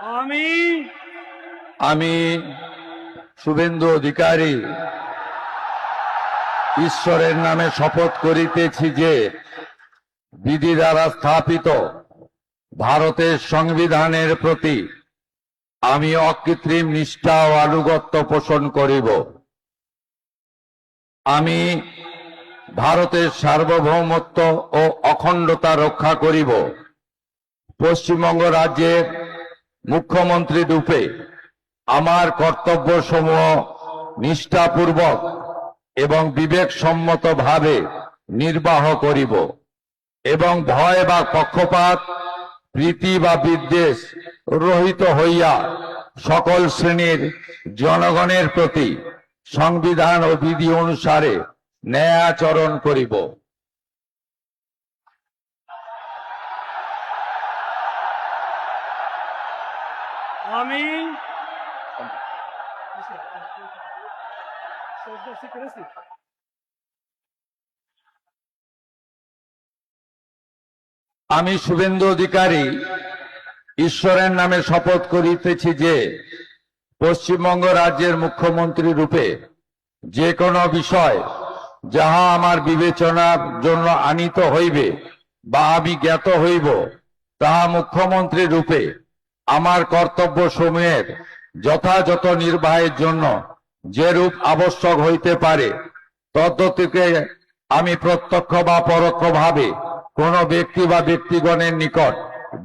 আমি আমি শুভেন্দু অধিকারী ঈশ্বরের নামে শপথ করিতেছি যে বিধি দ্বারা স্থাপিত ভারতের সংবিধানের প্রতি আমি অকৃত্রিম নিষ্ঠা ও আনুগত্য পোষণ করিব। আমি ভারতের সার্বভৌমত্ব ও অখণ্ডতা রক্ষা করিব। পশ্চিমবঙ্গ রাজ্যের মুখ্যমন্ত্রী রূপে আমার কর্তব্যসমূহ নিষ্ঠাপূর্বক এবং বিবেকসম্মতভাবে নির্বাহ করিব এবং ভয় বা পক্ষপাত, প্রীতি বা বিদ্বেষ রহিত হইয়া সকল শ্রেণীর জনগণের প্রতি সংবিধান ও বিধি অনুসারে ন্যায় আচরণ করিব। আমি আমি শুভেন্দু অধিকারী ঈশ্বরের নামে শপথ করিতেছি যে পশ্চিমবঙ্গ রাজ্যের মুখ্যমন্ত্রী রূপে যে কোনো বিষয় যাহা আমার বিবেচনার জন্য আনীত হইবে বা আমি জ্ঞাত হইব, তাহা মুখ্যমন্ত্রী রূপে আমার কর্তব্য সমূহের যথাযথ নির্বাহের জন্য যেরূপ আবশ্যক হইতে পারে তদ্গতিকে আমি প্রত্যক্ষ বা পরোক্ষভাবে কোন ব্যক্তি বা ব্যক্তিগণের নিকট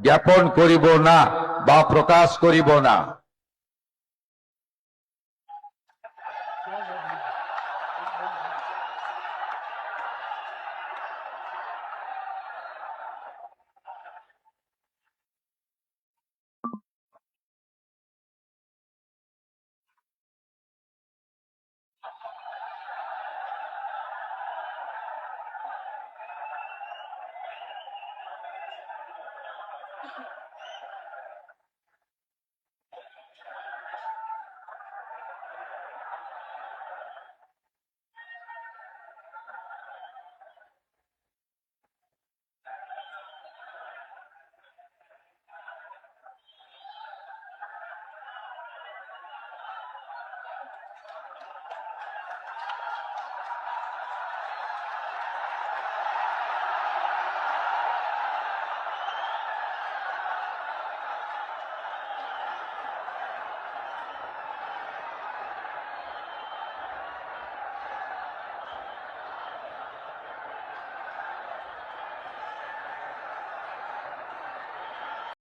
জ্ঞাপন করিব না বা প্রকাশ করিব না।